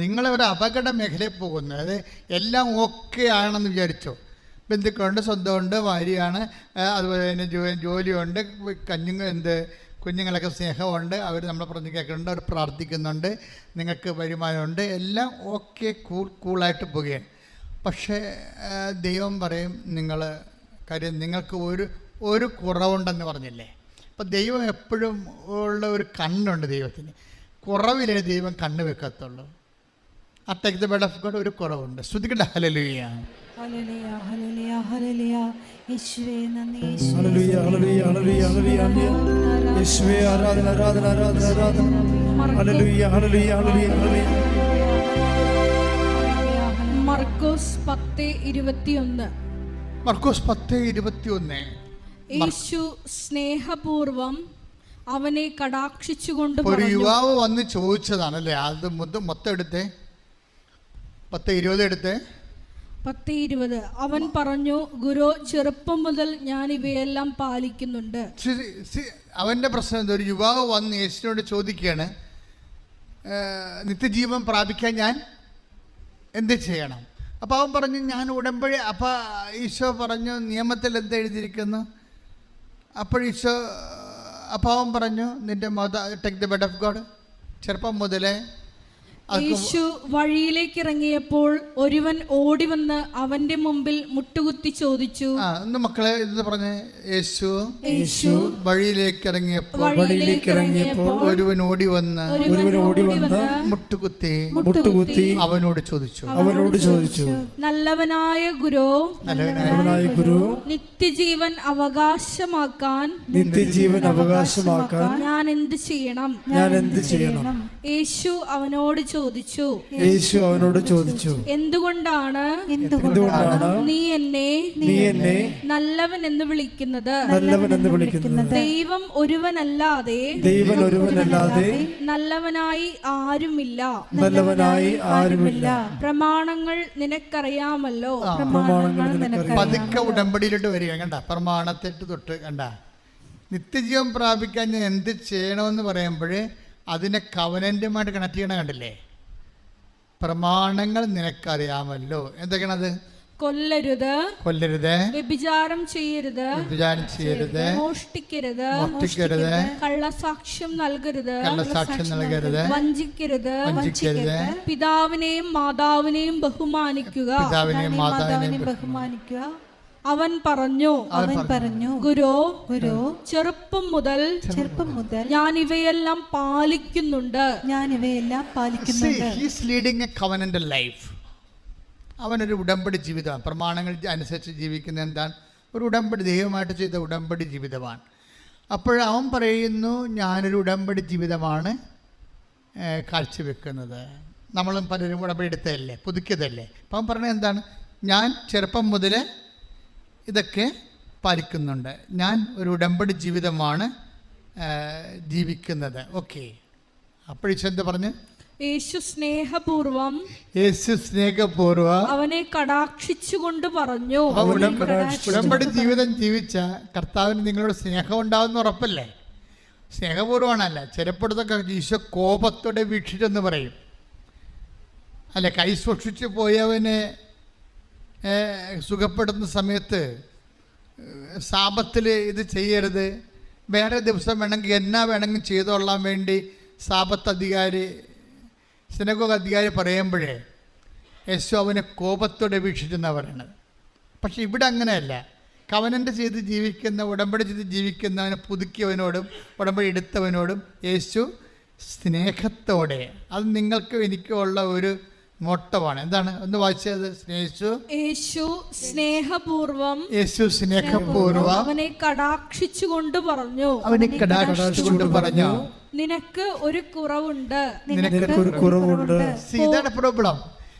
നിങ്ങളൊരു അപകട മേഖലയിൽ പോകുന്നത്, അത് എല്ലാം ഓക്കെ ആണെന്ന് വിചാരിച്ചോ? ബന്ധുക്കളുണ്ട്, സ്വന്തമുണ്ട്, ഭാര്യയാണ്, അതുപോലെ തന്നെ ജോലിയുണ്ട്, കുഞ്ഞുങ്ങളൊക്കെ സ്നേഹമുണ്ട്, അവർ നമ്മളെ പറഞ്ഞ് കേൾക്കുന്നുണ്ട്, അവർ പ്രാർത്ഥിക്കുന്നുണ്ട്, നിങ്ങൾക്ക് വരുമാനമുണ്ട്, എല്ലാം ഓക്കെ കൂളായിട്ട് പോവുകയാണ്. പക്ഷേ ദൈവം പറയും കാര്യം നിങ്ങൾക്ക് ഒരു കുറവുണ്ടെന്ന് പറഞ്ഞില്ലേ? അപ്പം ദൈവം എപ്പോഴും ഉള്ള ഒരു കണ്ണുണ്ട് ദൈവത്തിന്. കുറവിലേ ദൈവം കണ്ണ് വെക്കത്തുള്ളൂ. ആ take the bed of God ഒരു കുറവുണ്ട്. ശ്രുതിക്കട്ടെ ഹല്ലേലൂയ. ഹല്ലേലൂയ, ഹല്ലേലൂയ, ഹല്ലേലൂയ. യേശുവേ നന്ദി, ഹല്ലേലൂയ, ഹല്ലേലൂയ, ഹല്ലേലൂയ, ഹല്ലേലൂയ. യേശുവേ ആരാധന, ആരാധന, ആരാധന, ആരാധന. ഹല്ലേലൂയ, ഹല്ലേലൂയ, ഹല്ലേലൂയ, ഹല്ലേലൂയ. മർക്കോസ് 10:21. മർക്കോസ് 10:21. യേശു സ്നേഹപൂർവം അവനെ കടാക്ഷിച്ചുകൊണ്ട് ഒരു പറഞ്ഞു. യുവാവ് വന്ന് ചോദിച്ചതാണല്ലേ? അത് മൊത്തം എടുത്തേ, 10:20 എടുത്തേ. 10:20. അവൻ പറഞ്ഞു, ഗുരു, ചെറുപ്പം മുതൽ ഞാൻ ഇവയെല്ലാം പാലിക്കുന്നുണ്ട്. അവൻ്റെ പ്രശ്നം എന്താ? ഒരു യുവാവ് വന്ന് യേശുവിനോട് ചോദിക്കുകയാണ്, നിത്യജീവൻ പ്രാപിക്കാൻ ഞാൻ എന്ത് ചെയ്യണം? അപ്പോൾ അവൻ പറഞ്ഞു, ഞാൻ ഉടമ്പടി. അപ്പോൾ ഈശോ പറഞ്ഞു, നിയമത്തിൽ എന്ത് എഴുതിയിരിക്കുന്നു? അപ്പോൾ അവൻ പറഞ്ഞു, നിന്റെ take the bed of God. ചെറുപ്പം മുതലേ യേശു വഴിയിലേക്ക് ഇറങ്ങിയപ്പോൾ ഒരുവൻ ഓടി വന്ന് അവന്റെ മുമ്പിൽ മുട്ടുകുത്തി ചോദിച്ചു. മക്കളെ ഇത് പറഞ്ഞ്, യേശു വഴിയിലേക്ക് ഇറങ്ങിയപ്പോൾ ഒരുവൻ ഓടി വന്ന് മുട്ടുകുത്തി അവനോട് ചോദിച്ചു, നല്ലവനായ ഗുരു, നിത്യജീവൻ അവകാശമാക്കാൻ ഞാൻ എന്ത് ചെയ്യണം? യേശു അവനോട് ചോദിച്ചു, എന്തുകൊണ്ടാണ് നീ എന്നെ നല്ലവൻ എന്ന് വിളിക്കുന്നത്? ദൈവം ഒരുവനല്ലാതെ നല്ലവനായി ആരുമില്ല. പ്രമാണങ്ങൾ നിനക്കറിയാമല്ലോ. പതുക്കെ ഉടമ്പടിയിലോട്ട് വരിക. കണ്ട, പ്രമാണത്തെട്ട് തൊട്ട് കണ്ട, നിത്യജീവൻ പ്രാപിക്കാൻ ഞാൻ എന്ത് ചെയ്യണമെന്ന് പറയുമ്പോഴേ അതിനെ കവനന്റുമായിട്ട് കണക്ട് ചെയ്യണം. കണ്ടില്ലേ? പ്രമാണങ്ങൾ നിനക്കറിയാമല്ലോ. എന്തൊക്കെയാണത്? കൊല്ലരുത്, വ്യഭിചാരം ചെയ്യരുത്, മോഷ്ടിക്കരുത്, കള്ളസാക്ഷ്യം നൽകരുത്, വഞ്ചിക്കരുത്, പിതാവിനെയും മാതാവിനെയും ബഹുമാനിക്കുക. അവൻ പറഞ്ഞു, ഗുരു, ചെറുപ്പം മുതൽ ഞാൻ ഇവയെല്ലാം പാലിക്കുന്നുണ്ട്. അവനൊരു ഉടമ്പടി ജീവിതമാണ്. പ്രമാണങ്ങൾ അനുസരിച്ച് ജീവിക്കുന്ന എന്താണ്? ഒരു ഉടമ്പടി, ദൈവമായിട്ട് ചെയ്ത ഉടമ്പടി ജീവിതമാണ്. അപ്പോഴവൻ പറയുന്നു, ഞാനൊരു ഉടമ്പടി ജീവിതമാണ് കാഴ്ചവെക്കുന്നത്. നമ്മളും പലരും ഉടമ്പടി എടുത്തതല്ലേ, പുതുക്കിയതല്ലേ. അപ്പം അവൻ പറഞ്ഞത് എന്താണ്? ഞാൻ ചെറുപ്പം മുതൽ ഇതൊക്കെ പാലിക്കുന്നുണ്ട്. ഞാൻ ഒരു ഉടമ്പടി ജീവിതമാണ് ജീവിക്കുന്നത്. ഓക്കെ. അപ്പോഴെന്താ പറഞ്ഞു? യേശു സ്നേഹപൂർവം അവനെ കടാക്ഷിച്ചുകൊണ്ട് പറഞ്ഞു. ഉടമ്പടി ജീവിതം ജീവിച്ച കർത്താവിന് നിങ്ങളോട് സ്നേഹം ഉണ്ടാവുന്ന ഉറപ്പല്ലേ? സ്നേഹപൂർവ്വമാണല്ല. ചിലപ്പോഴത്തൊക്കെ ഈശോ കോപത്തോടെ വീക്ഷിച്ചെന്ന് പറയും അല്ലെ. കൈ സൂക്ഷിച്ച് പോയവനെ സുഖപ്പെടുന്ന സമയത്ത് സാപത്തിൽ ഇത് ചെയ്യരുത്, വേറെ ദിവസം വേണമെങ്കിൽ എന്നാ വേണമെങ്കിൽ ചെയ്തോളാൻ വേണ്ടി സാപത്ത് അധികാരി, സിനഗോഗ് അധികാരി പറയുമ്പോഴേ യേശു അവനെ കോപത്തോടെ വീക്ഷിച്ചെന്നാണ് പറയണത്. പക്ഷെ ഇവിടെ അങ്ങനെയല്ല. കവനൻ്റ് ചെയ്ത് ജീവിക്കുന്ന, ഉടമ്പടി ചെയ്ത് ജീവിക്കുന്നവനെ പുതുക്കിയവനോടും ഉടമ്പടി എടുത്തവനോടും യേശു സ്നേഹത്തോടെ, അത് നിങ്ങൾക്കും എനിക്കും ഉള്ള ഒരു മോട്ടമാണ്. എന്താണ്? ഒന്ന് വായിച്ചത്. യേശു സ്നേഹപൂർവം അവനെ കടാക്ഷിച്ചുകൊണ്ട് പറഞ്ഞു, നിനക്ക് ഒരു കുറവുണ്ട്. ഇതാണ് പ്രോബ്ലം.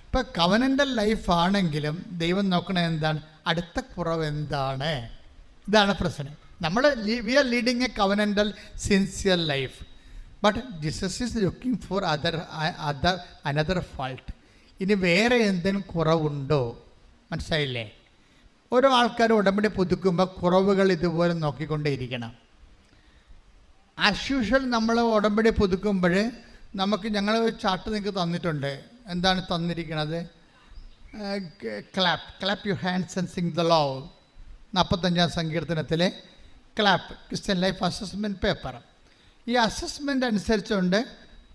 ഇപ്പം കവനൻ്റൽ ലൈഫാണെങ്കിലും ദൈവം നോക്കണത് എന്താണ്? അടുത്ത കുറവ് എന്താണ്? ഇതാണ് പ്രശ്നം. നമ്മൾ we are leading a covenantal sincere life, but Jesus is looking for another fault. ഇനി വേറെ എന്തെങ്കിലും കുറവുണ്ടോ? മനസ്സിലായില്ലേ? ഓരോ ആൾക്കാരും ഉടമ്പടി പുതുക്കുമ്പോൾ കുറവുകൾ ഇതുപോലെ നോക്കിക്കൊണ്ടേയിരിക്കണം. ആസ് യൂഷ്വൽ നമ്മൾ ഉടമ്പടി പുതുക്കുമ്പോൾ ഞങ്ങൾ ഒരു ചാർട്ട് നിങ്ങൾക്ക് തന്നിട്ടുണ്ട്. എന്താണ് തന്നിരിക്കുന്നത്? Clap your hands and sing the love. 45-ാം സങ്കീർത്തനത്തിലെ clap, Christian life assessment paper. ഈ അസസ്മെൻ്റ് അനുസരിച്ചുകൊണ്ട്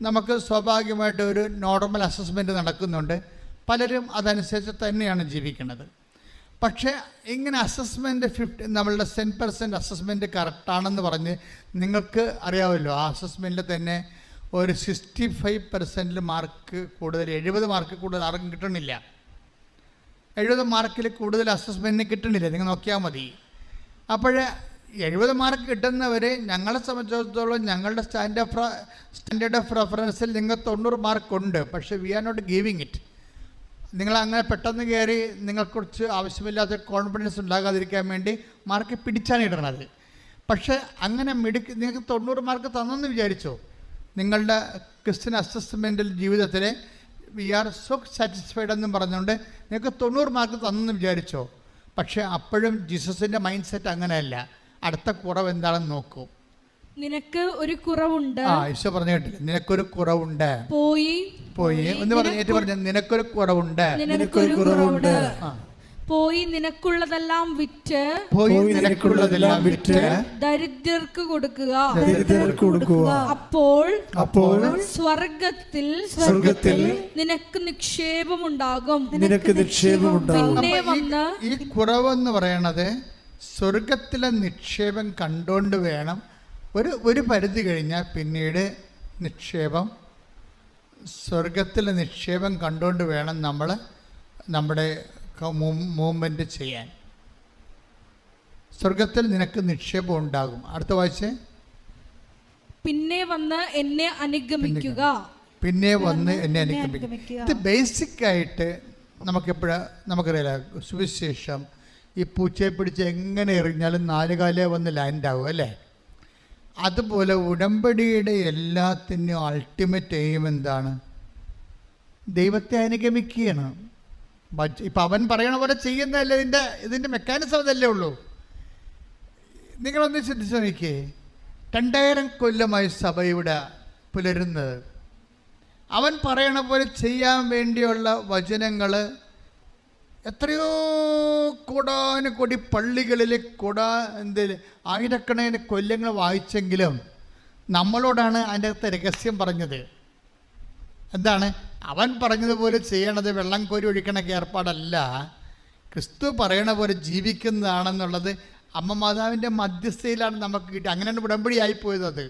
നമുക്ക് സ്വാഭാവികമായിട്ട് ഒരു നോർമൽ അസസ്മെൻറ്റ് നടക്കുന്നുണ്ട്. പലരും അതനുസരിച്ച് തന്നെയാണ് ജീവിക്കുന്നത്. പക്ഷേ ഇങ്ങനെ അസസ്മെൻറ്റ് നമ്മളുടെ 10% അസസ്മെൻറ്റ് കറക്റ്റാണെന്ന് പറഞ്ഞ് നിങ്ങൾക്ക് അറിയാമല്ലോ, ആ അസസ്മെൻറ്റിൽ തന്നെ ഒരു 65% മാർക്ക് കൂടുതൽ, 70 മാർക്ക് കൂടുതൽ ആർക്കും കിട്ടണില്ല. 70 മാർക്കിൽ കൂടുതൽ അസസ്മെൻറ്റിന് കിട്ടണില്ല. നിങ്ങൾ നോക്കിയാൽ മതി. അപ്പോൾ 70 മാർക്ക് കിട്ടുന്നവർ, ഞങ്ങളെ സംബന്ധിച്ചിടത്തോളം ഞങ്ങളുടെ സ്റ്റാൻഡേർഡ് ഓഫ് റെഫറൻസിൽ നിങ്ങൾ 90 മാർക്കുണ്ട്. പക്ഷേ we are not giving it. നിങ്ങളങ്ങനെ പെട്ടെന്ന് കയറി നിങ്ങൾക്കുറിച്ച് ആവശ്യമില്ലാത്ത കോൺഫിഡൻസ് ഉണ്ടാകാതിരിക്കാൻ വേണ്ടി മാർക്ക് പിടിച്ചാണ് ഇടണത്. പക്ഷേ അങ്ങനെ നിങ്ങൾക്ക് 90 മാർക്ക് തന്നെന്ന് വിചാരിച്ചോ, നിങ്ങളുടെ ക്രിസ്ത്യൻ അസസ്മെൻ്റൽ ജീവിതത്തിൽ വി ആർ സോ സാറ്റിസ്ഫൈഡ് എന്നും പറഞ്ഞുകൊണ്ട് നിങ്ങൾക്ക് 90 മാർക്ക് തന്നെന്ന് വിചാരിച്ചോ. പക്ഷേ അപ്പോഴും ജീസസിൻ്റെ മൈൻഡ് സെറ്റ് അങ്ങനെയല്ല. അടുത്ത കുറവ് എന്താണെന്ന് നോക്കൂ. നിനക്ക് ഒരു കുറവുണ്ട്. ഈശോ പറഞ്ഞു കേട്ടില്ല, നിനക്കൊരു കുറവുണ്ട്. പോയി എന്ന് പറഞ്ഞു, നിനക്കൊരു കുറവുണ്ട്. പോയി നിനക്കുള്ളതെല്ലാം വിറ്റ് ദരിദ്രർക്ക് കൊടുക്കുക. അപ്പോൾ സ്വർഗത്തിൽ നിനക്ക് നിക്ഷേപമുണ്ടാകും. പിന്നെ വന്ന് ഈ കുറവെന്ന് പറയണത് സ്വർഗത്തിലെ നിക്ഷേപം കണ്ടുകൊണ്ട് വേണം. ഒരു പരിധി കഴിഞ്ഞാൽ പിന്നീട് സ്വർഗത്തിലെ നിക്ഷേപം കണ്ടുകൊണ്ട് വേണം നമ്മൾ നമ്മുടെ മൂവ്മെൻറ്റ് ചെയ്യാൻ. സ്വർഗത്തിൽ നിനക്ക് നിക്ഷേപം ഉണ്ടാകും. അടുത്ത വായിച്ചേ. പിന്നെ വന്ന് എന്നെ അനുഗമിക്കുക. ഇത് ബേസിക്കായിട്ട് നമുക്കറിയാം. സുവിശേഷം ഈ പൂച്ചയെ പിടിച്ച് എങ്ങനെ എറിഞ്ഞാലും 4 കാലേ വന്ന് ലാൻഡാവും അല്ലേ? അതുപോലെ ഉടമ്പടിയുടെ എല്ലാത്തിനും അൾട്ടിമേറ്റ് എയിം എന്താണ്? ദൈവത്തെ അനുഗമിക്കുകയാണ്. ഇപ്പം അവൻ പറയണ പോലെ ചെയ്യുന്നതല്ലേ ഇതിൻ്റെ മെക്കാനിസം അതല്ലേ ഉള്ളൂ. നിങ്ങളൊന്ന് ശ്രദ്ധിച്ചു നോക്കിയേ. 2000 കൊല്ലമായി സഭ ഇവിടെ പുലരുന്നത്. അവൻ പറയണ പോലെ ചെയ്യാൻ വേണ്ടിയുള്ള വചനങ്ങൾ എത്രയോ കോടാനുകോടി പള്ളികളിൽ ആയിരക്കണക്കിന് കൊല്ലങ്ങൾ വായിച്ചെങ്കിലും നമ്മളോടാണ് അതിൻ്റെ അകത്ത് രഹസ്യം പറഞ്ഞത്. എന്താണ്? അവൻ പറഞ്ഞതുപോലെ ചെയ്യണത് വെള്ളം കോരി ഒഴിക്കണ ഏർപ്പാടല്ല, ക്രിസ്തു പറയണ പോലെ ജീവിക്കുന്നതാണെന്നുള്ളത് അമ്മ മാതാവിൻ്റെ മധ്യസ്ഥയിലാണ് നമുക്ക് കിട്ടി. അങ്ങനെയാണ് ഉടമ്പടി ആയിപ്പോയത്. അത്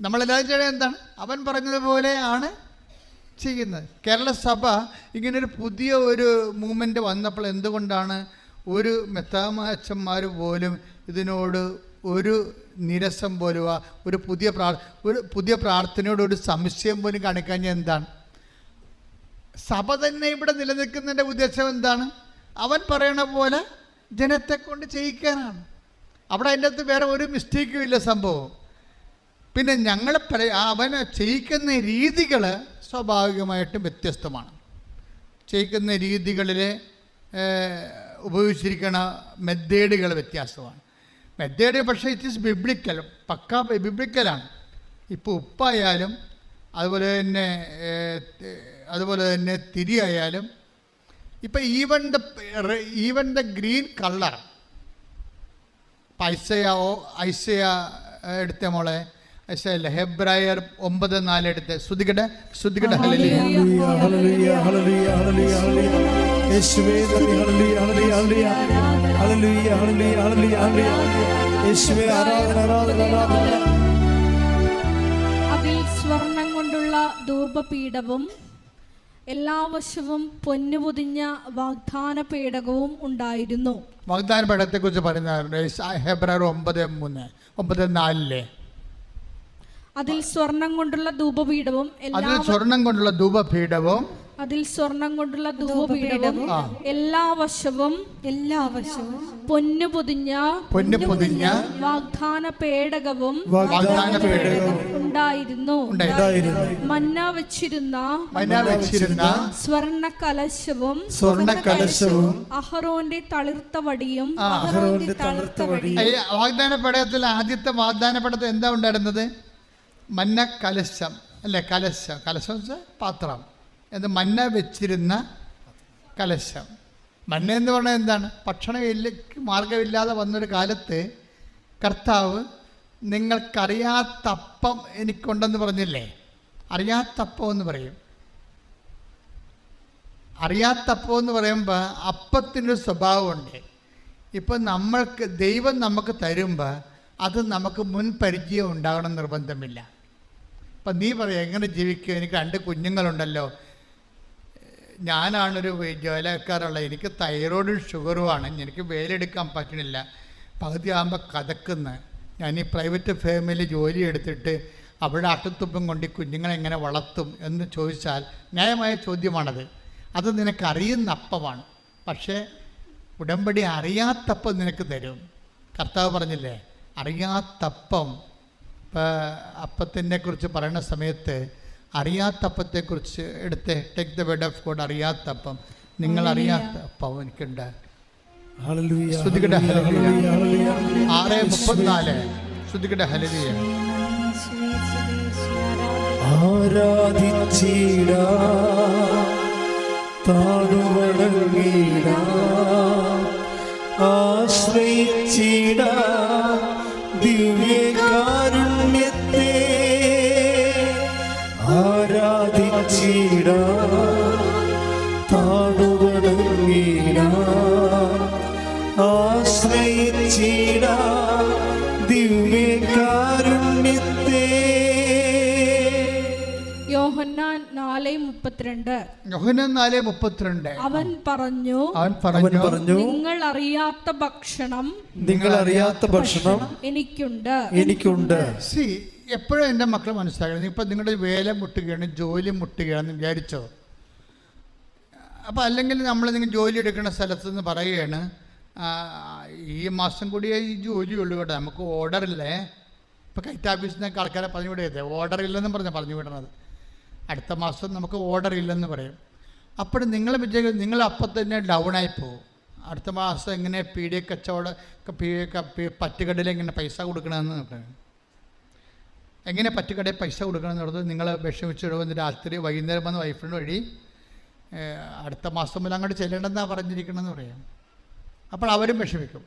നമ്മളെല്ലാവരും ചെയ്യണത് എന്താണ്? അവൻ പറഞ്ഞതുപോലെയാണ് ചെയ്യുന്നത്. കേരള സഭ ഇങ്ങനൊരു പുതിയ ഒരു മൂവ്മെൻ്റ് വന്നപ്പോൾ എന്തുകൊണ്ടാണ് ഒരു മെത്രാമാച്ചന്മാർ പോലും ഇതിനോട് ഒരു നിരസം പോലും ഒരു പുതിയ പ്രാർത്ഥനയോട് ഒരു സംശയം പോലും കാണിക്കാൻ? എന്താണ്? സഭ തന്നെ ഇവിടെ നിലനിൽക്കുന്നതിൻ്റെ ഉദ്ദേശം എന്താണ്? അവൻ പറയണ പോലെ ജനത്തെ കൊണ്ട് ചെയ്യിക്കാനാണ്. അവിടെ അതിൻ്റെ അകത്ത് വേറെ ഒരു മിസ്റ്റേക്കും ഇല്ല സംഭവം. പിന്നെ ഞങ്ങൾ അവനെ ചെയ്യിക്കുന്ന രീതികൾ സ്വാഭാവികമായിട്ടും വ്യത്യസ്തമാണ്. ചെയ്യിക്കുന്ന രീതികളിൽ ഉപയോഗിച്ചിരിക്കുന്ന മെത്തേഡുകൾ വ്യത്യാസമാണ്. മെത്തേഡ് പക്ഷേ ഇറ്റ് ഈസ് ബിബ്ലിക്കൽ, പക്കാ ബിബ്ലിക്കലാണ്. ഇപ്പോൾ ഉപ്പായാലും അതുപോലെ തന്നെ തിരിയായാലും ഇപ്പം even the green colour. Isaiah എടുത്ത മോളെ, ഐസയല്ല, ഹെബ്രായർ 9:4 എടുത്ത് ശ്രുതികടെ. ഹല്ലേലൂയ ഹല്ലേലൂയ ഹല്ലേലൂയ ഹല്ലേലൂയ യേശുവേ നന്ദി. ഹല്ലേലൂയ ഹല്ലേലൂയ ഹല്ലേലൂയ ഹല്ലേലൂയ ഹല്ലേലൂയ ഹല്ലേലൂയ യേശുവേ ആരാധന ആരാധന ആരാധന. അതിൽ സ്വർണം കൊണ്ടുള്ള ധൂപപീഠവും എല്ലാ വശവും പൊന്നു പൊതിഞ്ഞ വാഗ്ദാന പേടകവും ഉണ്ടായിരുന്നു. വാഗ്ദാന പേടകത്തെ കുറിച്ച് പറയുന്ന ഹെബ്രായർ 9:4 അതിൽ സ്വർണം കൊണ്ടുള്ള ധൂപപീഠവും അതിൽ സ്വർണം കൊണ്ടുള്ള ധൂപപീഠവും എല്ലാ വശവും പൊന്നു പൊതിഞ്ഞ വാഗ്ദാന പേടകവും ഉണ്ടായിരുന്നു. മന്ന വെച്ചിരുന്ന സ്വർണ്ണ കലശവും അഹറോന്റെ തളിർത്ത വടിയും. വാഗ്ദാന പേടകത്തിൽ ആദ്യത്തെ വാഗ്ദാന പേടകത്തിൽ എന്താ ഉണ്ടായിരുന്നത്? മന്ന കലശം അല്ലേ? കലശം പാത്രം. അത് മന്ന വെച്ചിരുന്ന കലശം. മന്ന എന്ന് പറഞ്ഞാൽ എന്താണ്? ഭക്ഷണം മാർഗമില്ലാതെ വന്നൊരു കാലത്ത് കർത്താവ് നിങ്ങൾക്കറിയാത്തപ്പം എനിക്കുണ്ടെന്ന് പറഞ്ഞില്ലേ? അറിയാത്തപ്പം എന്ന് പറയും. അറിയാത്തപ്പം എന്ന് പറയുമ്പോൾ അപ്പത്തിനൊരു സ്വഭാവമുണ്ട്. ഇപ്പം നമ്മൾക്ക് ദൈവം നമുക്ക് തരുമ്പോൾ അത് നമുക്ക് മുൻ പരിചയം ഉണ്ടാകണം നിർബന്ധമില്ല. അപ്പം നീ പറയാം എങ്ങനെ ജീവിക്കുക? എനിക്ക് 2 കുഞ്ഞുങ്ങളുണ്ടല്ലോ, ഞാനാണൊരു ജോലിക്കാരുള്ളത്, എനിക്ക് തൈറോയിഡും ഷുഗറുമാണ്, എനിക്ക് വേലെടുക്കാൻ പറ്റണില്ല, പകുതി ആകുമ്പോൾ കഥക്കുന്ന ഞാൻ ഈ പ്രൈവറ്റ് ഫേമിൽ ജോലി എടുത്തിട്ട് അവിടെ അട്ടുത്തുപ്പം കൊണ്ട് കുഞ്ഞുങ്ങളെ എങ്ങനെ വളർത്തും എന്ന് ചോദിച്ചാൽ ന്യായമായ ചോദ്യമാണത്. അത് നിനക്കറിയുന്ന അപ്പമാണ്. പക്ഷേ ഉടമ്പടി അറിയാത്തപ്പം നിനക്ക് തരും. കർത്താവ് പറഞ്ഞില്ലേ അറിയാത്തപ്പം. ഇപ്പോൾ അപ്പത്തിനെ കുറിച്ച് പറയുന്ന സമയത്ത് അറിയാത്തപ്പത്തെക്കുറിച്ച് എടുത്ത് take the word of God. അറിയാത്തപ്പം, നിങ്ങൾ അറിയാത്ത അപ്പം എനിക്കുണ്ട്. 6:34 ശ്രുതികട ഹല്ലേലൂയ. ആരാധിച്ചിടാ താഴുവണങ്ങിടാ ആശ്രയിച്ചിടാ ദിവ്യകാരുണ്യത്തെ. ആരാധിച്ചിടാ താഴുവണങ്ങിടാ ആശ്രയിച്ചിടാ ദിവ്യകാരുണ്യത്തെ. യോഹന്നാൻ 4:32. യോഹന്നാൻ 4:32. അവൻ പറഞ്ഞു നിങ്ങൾ അറിയാത്ത ഭക്ഷണം എനിക്കുണ്ട്. സി, എപ്പോഴും എൻ്റെ മക്കൾ മനസ്സിലാക്കണം. ഇപ്പം നിങ്ങളുടെ വേല മുട്ടുകയാണ്, ജോലി മുട്ടുകയാണെന്ന് വിചാരിച്ചോ? അപ്പോൾ അല്ലെങ്കിൽ നമ്മൾ നിങ്ങൾ ജോലി എടുക്കുന്ന സ്ഥലത്ത് നിന്ന് പറയുകയാണ് ഈ മാസം കൂടിയേ ഈ ജോലിയുള്ളൂ കേട്ടോ, നമുക്ക് ഓർഡറില്ലേ. ഇപ്പോൾ കൈറ്റ് ഓഫീസിൽ നിന്നൊക്കെ ആൾക്കാരെ പറഞ്ഞു വിടരുത്, ഓർഡർ ഇല്ലെന്നും പറഞ്ഞു വിടണത്. അടുത്ത മാസം നമുക്ക് ഓർഡർ ഇല്ലെന്ന് പറയും. അപ്പോൾ നിങ്ങൾ വിചാരിക്കും നിങ്ങൾ അപ്പം തന്നെ ഡൗണായി പോകും. അടുത്ത മാസം എങ്ങനെ പീഡിയ കച്ചവടം പറ്റുകടയിൽ എങ്ങനെ പൈസ കൊടുക്കണമെന്ന് പറയും. എങ്ങനെ പറ്റുകടയിൽ പൈസ കൊടുക്കണമെന്ന് പറഞ്ഞത് നിങ്ങൾ വിഷമിച്ചിട്ട് വന്ന് രാത്രി വൈകുന്നേരം വന്ന് വൈഫിന് വഴി അടുത്ത മാസം മുതൽ അങ്ങോട്ട് ചെല്ലേണ്ടെന്നാണ് പറഞ്ഞിരിക്കണമെന്ന് പറയാം. അപ്പോൾ അവരും വിഷമിക്കും.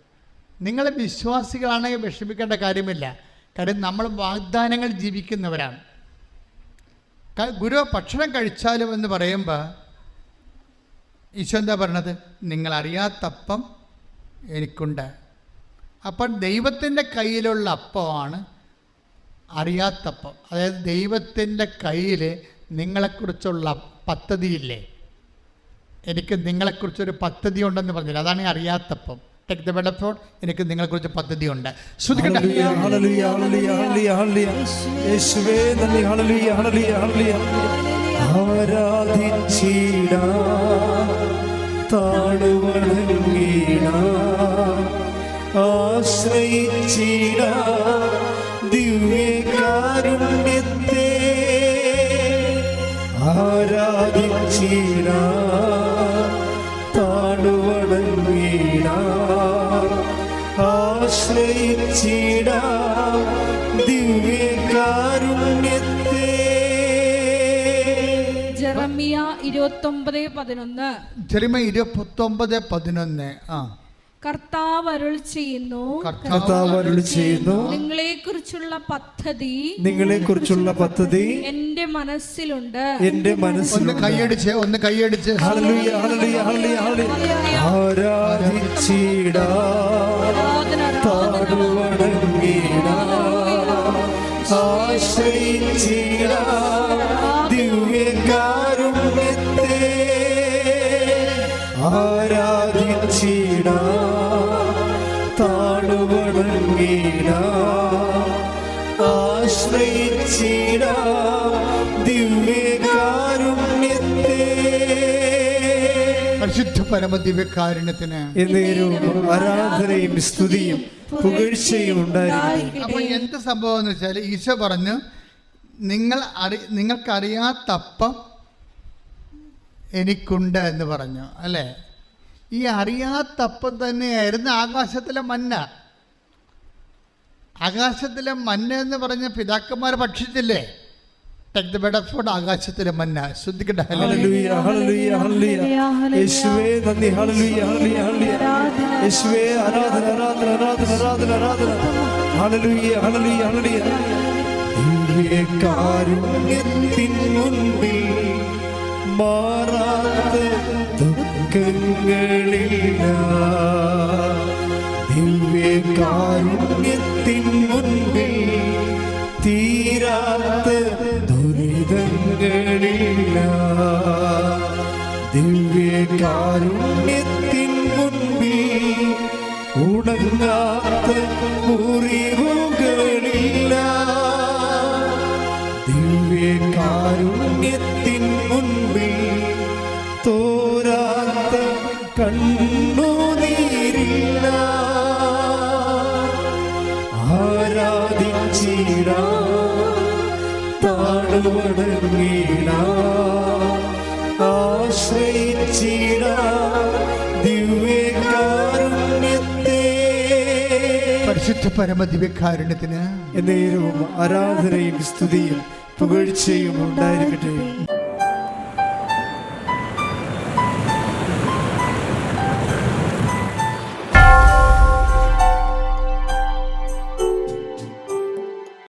നിങ്ങൾ വിശ്വാസികളാണെങ്കിൽ വിഷമിക്കേണ്ട കാര്യമില്ല. കാര്യം നമ്മൾ വാഗ്ദാനങ്ങൾ ജീവിക്കുന്നവരാണ്. ഗുരു ഭക്ഷണം കഴിച്ചാലും എന്ന് പറയുമ്പോൾ ഈശോ എന്താ പറഞ്ഞത്? നിങ്ങളറിയാത്തപ്പം എനിക്കുണ്ട്. അപ്പം ദൈവത്തിൻ്റെ കയ്യിലുള്ള അപ്പമാണ് അറിയാത്തപ്പം. അതായത് ദൈവത്തിൻ്റെ കയ്യിൽ നിങ്ങളെക്കുറിച്ചുള്ള പദ്ധതിയില്ലേ? എനിക്ക് നിങ്ങളെക്കുറിച്ചൊരു പദ്ധതി ഉണ്ടെന്ന് പറഞ്ഞില്ല, അതാണ് ഈ അറിയാത്തപ്പം. Take the word of God. എനിക്ക് നിങ്ങളെക്കുറിച്ച് പദ്ധതിയുണ്ട്. ദിവ്യകാരുണ്യത്തെ ആരാധിച്ചിടാ താടുവണങ്ങിടാ ആശ്രയിച്ചിടാ ദിവ്യകാരുണ്യത്തെ. ജെറമ്യ 29:11. ജെറമ്യ 29:11. കർത്താവ് അരുൾ ചെയ്യുന്നു നിങ്ങളെക്കുറിച്ചുള്ള പദ്ധതി എന്റെ മനസ്സിലുണ്ട്. ഒന്ന് കൈയടിച്ച് ഹല്ലേലൂയ ഹല്ലേലൂയ ഹല്ലേലൂയ. ആരാധിച്ചിടാ താടുവണങ്ങിടാ ആശ്രയിച്ചിടാ ദിവ്യകാരുണ്യത്തെ. ആരാധിച്ചിടാ താടുവണങ്ങിടാ ആശ്രയിച്ചിടാ ദിവ്യകാരുണ്യത്തെ. പരമദിവ്യകാരുണ്യത്തിന് എന്നേരവും ആരാധനയും സ്തുതിയും പുകഴ്ചയും ഉണ്ടായിരിക്കട്ടെ. അപ്പോൾ എന്ത് സംഭവം എന്ന് വെച്ചാൽ ഈശോ പറഞ്ഞു, നിങ്ങൾക്കറിയാത്തപ്പം എനിക്കുണ്ട് എന്ന് പറഞ്ഞു, അല്ലേ? ഈ അറിയാത്തപ്പം തന്നെയായിരുന്നു ആകാശത്തിലെ മന്ന. ആകാശത്തിലെ മന്ന എന്ന് പറഞ്ഞ പിതാക്കന്മാർ ഭക്ഷിച്ചില്ലേ? Take the bed of food, ആകാശത്തിലെ മന്ന. ശ്രദ്ധിക്കട്ടെ. ഹല്ലേലൂയ, ഹല്ലേലൂയ, ഹല്ലേലൂയ. യേശുവേ നന്ദി. ഹല്ലേലൂയ, ഹല്ലേലൂയ, ഹല്ലേലൂയ. യേശുവേ ആരാധന, ആരാധന, ആരാധന, ആരാധന, ആരാധന. ഹല്ലേലൂയ, ഹല്ലേലൂയ, ഹല്ലേലൂയ. ദിവ്യകാരുണ്യത്തിൻ മുൻപിൽ മാറാത്ത ദുഃഖങ്ങളില്ല. ദിവ്യകാരുണ്യത്തിൻ മുൻപിൽ തീരാത്ത ദുരിതങ്ങളില്ല. ദിവ്യകാരുണ്യത്തിൻ മുൻപിൽ ഉണങ്ങാത്ത മുറിവുകളില്ല. ദിവ്യകാരുണ്യത്തിൻ മുൻപിൽ തോരാത്ത കണ്ണുനീരില്ല. ആരാധിച്ചിടാം, താഴ്വണങ്ങിടാം, ആശ്രയിച്ചിടാം ദിവ്യകാരുണ്യത്തെ. പരിശുദ്ധ പരമദിവ്യകാരുണ്യത്തിന് എന്നേരവും ആരാധനയും സ്തുതിയും പുകഴ്ചയും ഉണ്ടായിരിക്കട്ടെ.